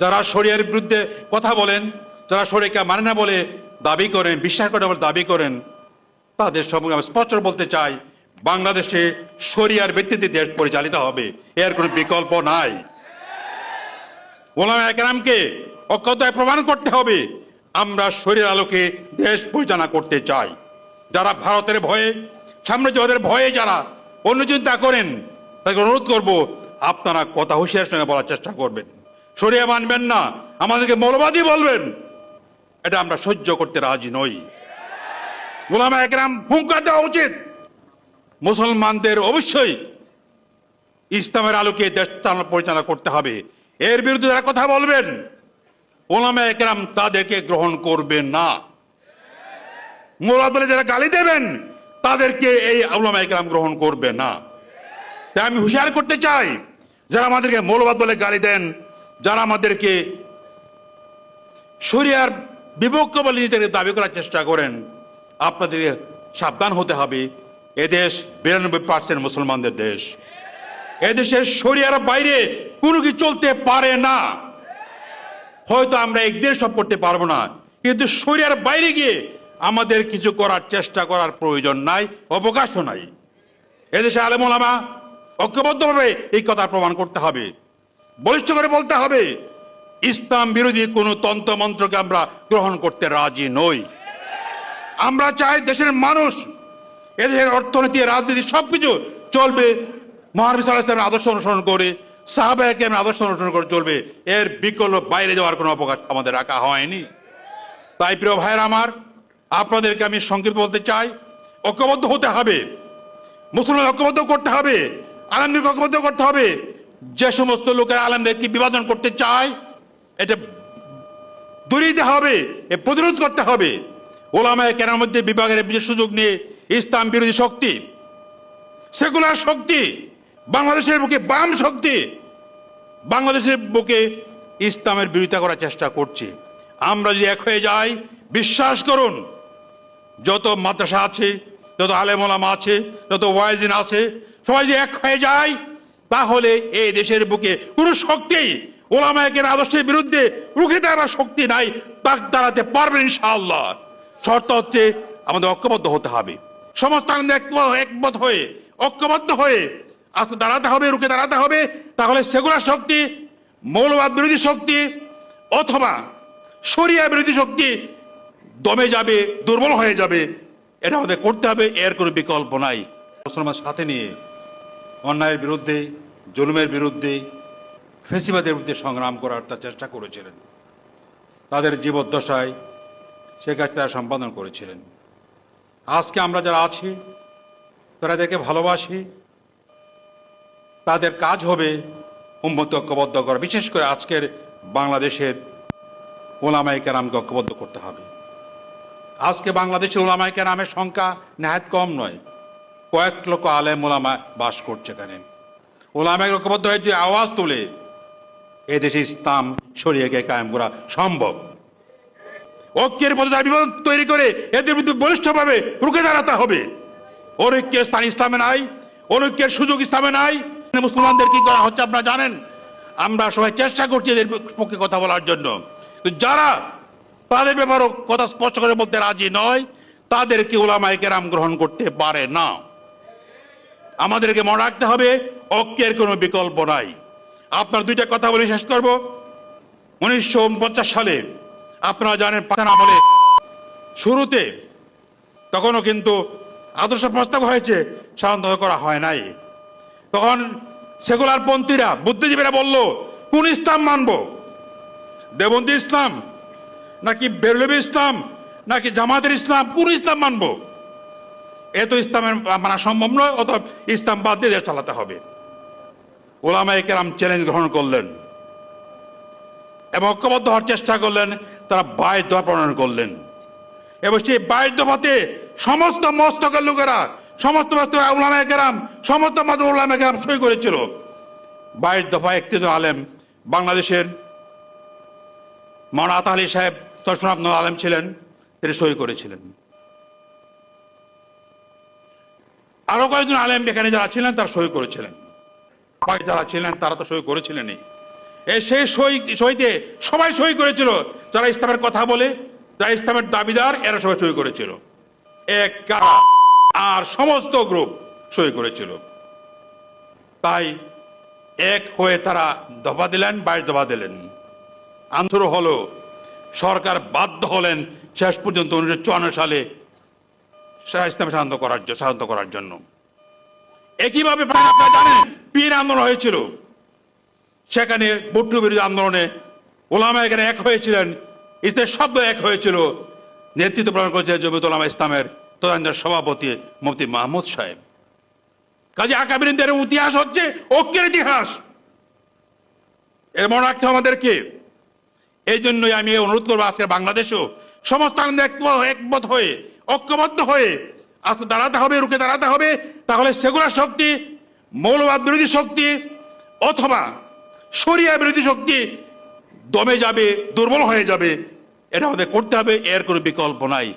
যারা শরিয়ার বিরুদ্ধে কথা বলেন, যারা শরিয়াকে মানে না বলে দাবি করেন, বিশ্বাস করে বলে দাবি করেন, তাদের সম্পর্কে আমি স্পষ্ট বলতে চাই, বাংলাদেশে শরিয়ার ভিত্তিতে দেশ পরিচালিত হবে, এর কোনো বিকল্প নাই। ওলামায়ে কেরামকে অক্ষতায় প্রমাণ করতে হবে আমরা শরিয়ার আলোকে দেশ পরিচালনা করতে চাই। যারা ভারতের ভয়ে, সাম্রাজ্যবাদের ভয়ে যারা অন্য চিন্তা করেন, তাকে অনুরোধ করব আপনারা কথা হুঁশিয়ার সঙ্গে বলার চেষ্টা করবেন। শরিয়া মানবেন না, আমাদেরকে মৌলবাদী বলবেন, এটা আমরা সহ্য করতে রাজি নই। ওলামায়ে কেরাম হুঙ্কার দেওয়া উচিত, মুসলমানদের অবশ্যই ইসলামের আলোকে দেশ পরিচালনা করতে হবে। এর বিরুদ্ধে যারা কথা বলবেন, ওলামায়ে কেরাম তাদেরকে গ্রহণ করবেন না। মৌলবাদী যারা গালি দেবেন, তাদেরকে এই ওলামায়ে কেরাম গ্রহণ করবে না। তাই আমি হুঁশিয়ার করতে চাই, যারা আমাদেরকে মৌলবাদ বলে গালি দেন, যারা আমাদেরকে শরিয়ার বিপক্ষ বলে নিজেদেরকে দাবি করার চেষ্টা করেন, আপনাদেরকে সাবধান হতে হবে। এদেশ 92% মুসলমানদের দেশ। এদেশে শরিয়ার বাইরে কোনো কিছু চলতে পারে না। হয়তো আমরা একদিন সব করতে পারবো না, কিন্তু শরিয়ার বাইরে গিয়ে আমাদের কিছু করার চেষ্টা করার প্রয়োজন নাই, অবকাশও নাই। এদেশে আলেম ওলামা ঐক্যবদ্ধভাবে এই কথা প্রমাণ করতে হবে, বলিষ্ঠ করে বলতে হবে, ইসলাম বিরোধী কোনো তন্ত্রমন্ত্রকে আমরা গ্রহণ করতে রাজি নই। আমরা চাই দেশের মানুষ, এদেশের অর্থনীতি, রাজনীতি সবকিছু চলবে মহানবী সাল্লাল্লাহু আলাইহি ওয়াসাল্লামের আদর্শ অনুসরণ করে, সাহাবায়ে কেরামের আদর্শ অনুসরণ করে চলবে। এর বিকল্প বাইরে যাওয়ার কোনো অবকাশ আমাদের রাখা হয়নি। তাই প্রিয় ভাইয়েরা আমার, আপনাদেরকে আমি সংক্ষেপে বলতে চাই, ঐক্যবদ্ধ হতে হবে, মুসলমান ঐক্যবদ্ধ করতে হবে, আলেমদেরকে ঐক্যবদ্ধ করতে হবে। যে সমস্ত লোকের আলেমদেরকে বিভাজন করতে চায়, এটা দূরে দিতে হবে, এ প্রতিরোধ করতে হবে। ওলামায়ে কেরামের মধ্যে বিভাগের বিশেষ সুযোগ নিয়ে ইসলাম বিরোধী শক্তি, সেকুলার শক্তি, বাংলাদেশের বুকে বাম শক্তি বাংলাদেশের বুকে ইসলামের বিরোধিতা করার চেষ্টা করছে। আমরা যদি এক হয়ে যাই, বিশ্বাস করুন, যত মাদ্রাসা আছে, যত আলেম ওলামা আছে, যত ওয়াইজিন আছে, সবাই যদি এক হয়ে যায়, তাহলে এই দেশের বুকে কোনো শক্তি ওলামায়ে কেরামের আদর্শের বিরুদ্ধে রুখে দেওয়ার শক্তি নাই, তাক দাঁড়াতে পারবেন ইনশাআল্লাহ। শর্ত হচ্ছে আমাদের ঐক্যবদ্ধ হতে হবে, সমস্ত একমত হয়ে ঐক্যবদ্ধ হয়ে আজকে দাঁড়াতে হবে, রুখে দাঁড়াতে হবে। তাহলে সেকুলার শক্তি, মৌলবাদ বিরোধী শক্তি অথবা শরিয়া বিরোধী শক্তি দমে যাবে, দুর্বল হয়ে যাবে। এটা আমাদের করতে হবে, এর কোনো বিকল্প নাই। মুসলমান সাথে নিয়ে অন্যায়ের বিরুদ্ধে, জুলুমের বিরুদ্ধে, ফেসিবাদের বিরুদ্ধে সংগ্রাম করার তার চেষ্টা করেছিলেন। তাদের জীবদ্দশায় সে কাজটা সম্পাদন করেছিলেন। আজকে আমরা যারা আছি, তারা এদেরকে ভালোবাসি, তাদের কাজ হবে উম্মত ঐক্যবদ্ধ করা। বিশেষ করে আজকের বাংলাদেশের ওলামায়ে কেরামকে ঐক্যবদ্ধ করতে হবে। আজকে বাংলাদেশের ওলামায়ে কেরামের সংখ্যা নেহাত কম নয়, কয়েক লক্ষ আলেম ওলামা বাস করছে এখানে। ওলামায়ে ঐক্যবদ্ধ হয়ে যে আওয়াজ তুলে এদেশে ইসলাম শরিয়াকে কায়েম করা সম্ভব। ঐক্যের পথে বিভাজন তৈরি করে এদের বিরুদ্ধে বলিষ্ঠভাবে রুখে দাঁড়াতে হবে। অনৈক্যের স্থান ইসলামে নাই, অনৈক্যের সুযোগ ইসলামে নাই। মুসলমানদের কি করা হচ্ছে আপনারা জানেন। আমরা সবাই চেষ্টা করছি এদের পক্ষে কথা বলার জন্য, যারা তাদের ব্যাপারে কথা স্পষ্ট করে বলতে রাজি নয়, তাদেরকে ওলামায়ে কেরাম গ্রহণ করতে পারে না। আমাদেরকে মনে রাখতে হবে, ঐক্যের কোনো বিকল্প নাই। আপনার দুইটা কথা বলে শেষ করব। 1949 সালে আপনারা জানেন, পাঠান আমলে শুরুতে তখনও কিন্তু আদর্শ প্রস্তাব হয়েছে, সাধারণত করা হয় নাই। তখন সেকুলার পন্থীরা, বুদ্ধিজীবীরা বলল, কোন ইসলাম মানব? দেবন্দী ইসলাম নাকি বেরলভী ইসলাম নাকি জামাতের ইসলাম? কোন ইসলাম মানব? এত ইসলামের মানা সম্ভব নয়, অথবা ইসলাম বাদ দিয়ে দেশ চালাতে হবে। ওলামায়ে কেরাম চ্যালেঞ্জ গ্রহণ করলেন এবং ঐক্যবদ্ধ হওয়ার চেষ্টা করলেন। তারা 22 দফা প্রণয়ন করলেন এবং সেই 22 দফাতে সমস্ত মস্তকের লোকেরা, সমস্ত ওলামায়ে কেরাম, সমস্ত মাযহাব ওলামায়ে কেরাম সই করেছিল। 22 দফা 31 জন আলেম, বাংলাদেশের মাওলানা আতা আলী সাহেব তৎসনাপ্ত আলেম ছিলেন, তিনি সই করেছিলেন। আরো কয়েকজন আলেম এখানে যারা ছিলেন তারা সই করেছিলেন, যারা ছিলেন তারা তো সই করেছিলেনই। সেই সইতে সবাই সই করেছিল, যারা ইসলামের কথা বলে, যারা ইসলামের দাবিদার, এরা সবাই সই করেছিল। এক কারা আর সমস্ত গ্রুপ সই করেছিল। তাই এক হয়ে তারা দফা দিলেন, 22 দফা দিলেন। আনসার হলো সরকার বাধ্য হলেন শেষ পর্যন্ত 1954 সালে ইসলাম শান্ত করার জন্য। একইভাবে আপনারা জানেন পীর আন্দোলন হয়েছিল, সেখানে ভুট্টো বিরোধী আন্দোলনে ওলামা এখানে এক হয়েছিলেন, ইসলামের শব্দ এক হয়েছিল। নেতৃত্ব প্রদান করেছে জমিয়তুল উলামা ইসলামের তদানীন্তন সভাপতি মুফতি মাহমুদ সাহেব। কাজে আকাবিরিনদের ইতিহাস হচ্ছে ঐক্যের ইতিহাস, এর মনে রাখতে আমাদেরকে। এই জন্যই আমি অনুরোধ করবো আজকে বাংলাদেশও সমস্ত একমত হয়ে ঐক্যবদ্ধ হয়ে আজকে দাঁড়াতে হবে, রুখে দাঁড়াতে হবে। তাহলে সেকুলার শক্তি, মৌলবাদ বিরোধী শক্তি অথবা শরিয়া বিরোধী শক্তি দমে যাবে, দুর্বল হয়ে যাবে। এটা আমাদের করতে হবে, এর কোনো বিকল্প নাই।